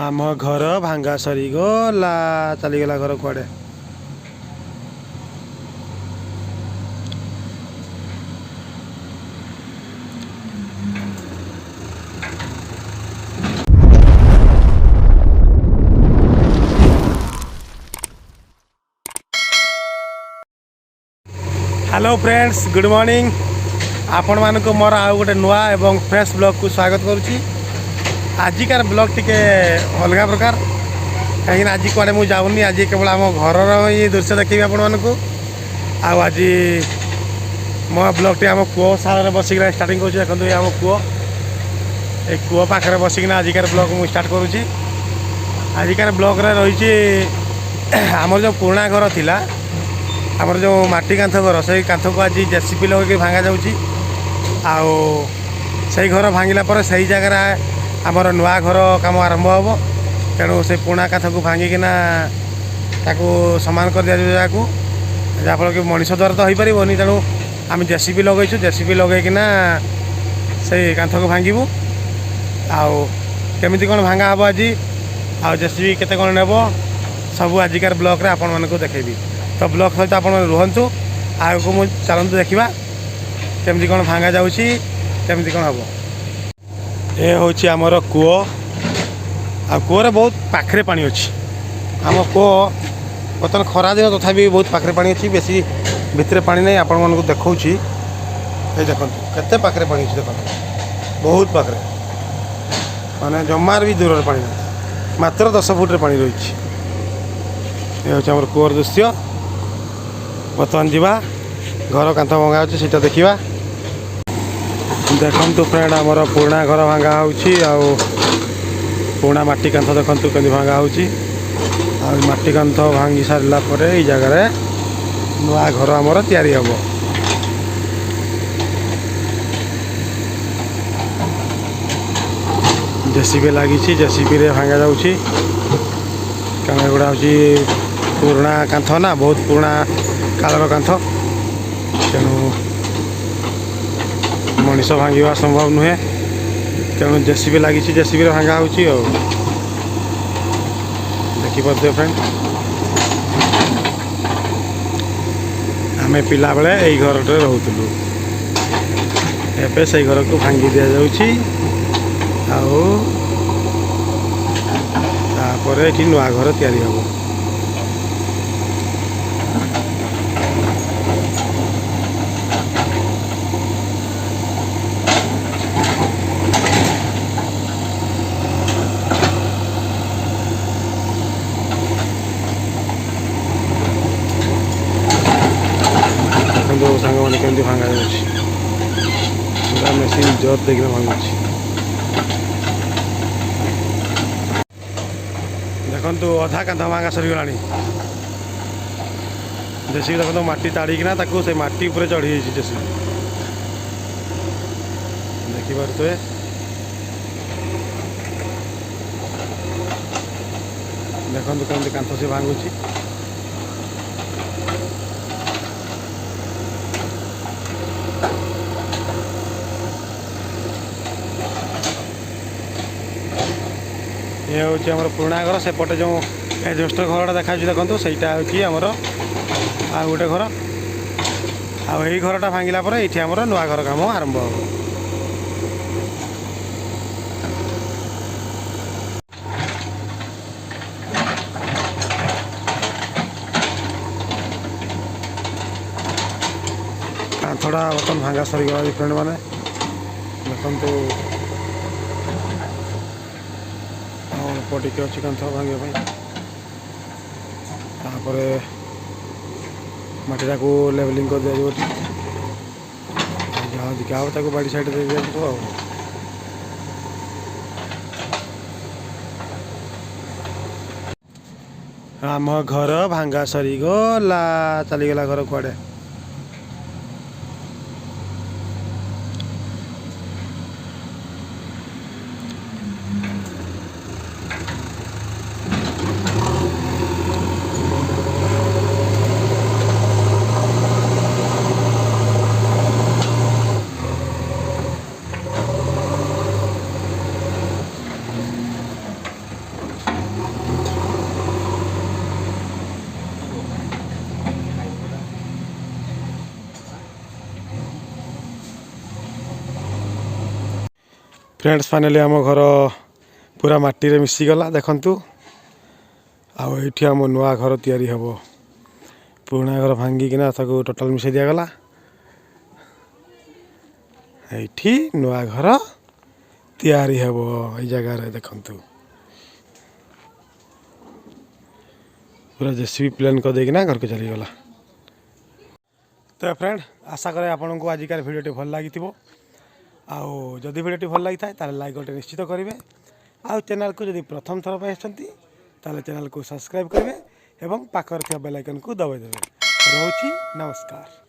आम घर भांगा सरी गला चलीगला घर कुआडे। Hello friends, good morning. आपण मानक मोर आउ गोटे नुआ एवं फ्रेश ब्लॉग को स्वागत करुच्ची। आजिकार ब्लॉग टिके अलग प्रकार कहीं आज कड़े मुझे जाऊनी। आज केवल आम घर ये दृश्य देखी आपण मानक। आज मो ब्लॉग टी आम कूओ साल बसिक स्टार्टिंग कर देखते आम कूओ ये कूओ पाखे बसिक आजिकार ब्लॉग मुझे स्टार्ट करुच्ची। आजिकार ब्लॉग रही आमर जो पुराणा घर थिला, आमर जो माटी कांथ घर से कांथ को आज जेसीपी लगे भांगा जाऊँगी। से घर भांगिला पर सही जगह आमर नुआ घर काम आरंभ हम। तेणु से पुराणा कांथ को भांगिकिना ताकू समान कर दिया जगह को, जहाँफल कि मनीष द्वारा तो हो पारनि। तेणु आम जेसीपी लगेचु, जेसीपी लगेकिना से कांथ को भांगू। आमती कौन भांगा हम आज आ जेसीपी केते कौन नेब सबू आजिकार ब्लॉक रे आपण मानक देखेबी। तो ब्लॉक सहित आप रुहतु। आगे मुझे चलतु देखा केमती कौन भांगा जाऊँगी, केमती कौन हम। ये हूँ आमर कूओ। आ कूओर बहुत पाखे पानी अच्छी। आम कूओ बर्तमान खरा दिन तथापि बहुत पाखे पानी अच्छी, बेसी भितर पानी नहीं। आपण मानक देखा ये देखो केते पाखे पानी अच्छी, देखो बहुत पाखे माने जमार भी दूर पानी नहीं, मात्र 10 फुट पानी रही। ये हूँ आम कूओर दृश्य। बर्तमान जावा घर कांथ भंगा अच्छे सीटा देखा। देखु फ्रेंड आमर पुराणा घर भांगा हो, पुराणा माटी कांथ देखु कमी भांगा हो। माटी कांथ भांगी सारा जगह नुआ घर आमर तैयारी हम। जेसीबी लगी, जेसीबी रे भांगा जाऊँगी। कारण एगुड़ा हूँ पुराणा कांथ ना, बहुत पुराणा कालर कांथ। तेणु मनीष भांगा संभव नुहे। तेणु जेसीबी लगी, जेसीबी भांगा हो। देखिपे फ्रेंड आम पिला बेले यही घर रोलु। एबे से घर को भांगी दि जाऊँगी। तापर ये नुआ घर तैयारी हम। सांग मैंने कमी भांगा पूरा मेसीन जोर देखने भांगा। देखु अधा कांथ भांगा सरीगला। जेसीबी देखो माटी ताड़ीकिना से माटी उपर चढ़ी जेसीबी देखिपे। देखु कमी कांथ से भांगुची। ये हूँ आम पुराणा घर। सेपटे जो एजबेस्टर घरटा देखा देखो सहीटा हूँ आमर आ गोटे घर। आई घरटा भांगिला पर ये आमर नुआ घर काम आरंभ हम। कांथड़ा बर्तमान भांगा सरीगला फ्रेंड मैंने देखु। पटी अच्छी कांथ भांगे तापर मटीटा को लेवलिंग कर दिया जहाँ दिखा हो बाड़ी साइड दे दिया। आम घर भांगा सरी गला चलीगला घर कुआडे। फ्रेंड्स फाइनाली आम घर पूरा माटी रे मिसीगला देखंतु आठी आम नुआ घर तैयारी हम पुराना घर भांगिकिना ताको टोटाल मिसाई दिगला ये नुआ घर तैयारी हम ये जगार देखंतु पूरा जेसीबी प्लान कर देकिना घर को चलीगला। तो फ्रेंड आशा करे आपन को आजिकार भिडियोटी भल लगी आउ जदि भिडियोटी भल लगी था लाइक गोटे निश्चित करेंगे आउ चैनल को जदि प्रथम थर पर ताले चैनल को सब्सक्राइब करेंगे एवं पाखर बेल आइकन को दबाई देवे। रोची नमस्कार।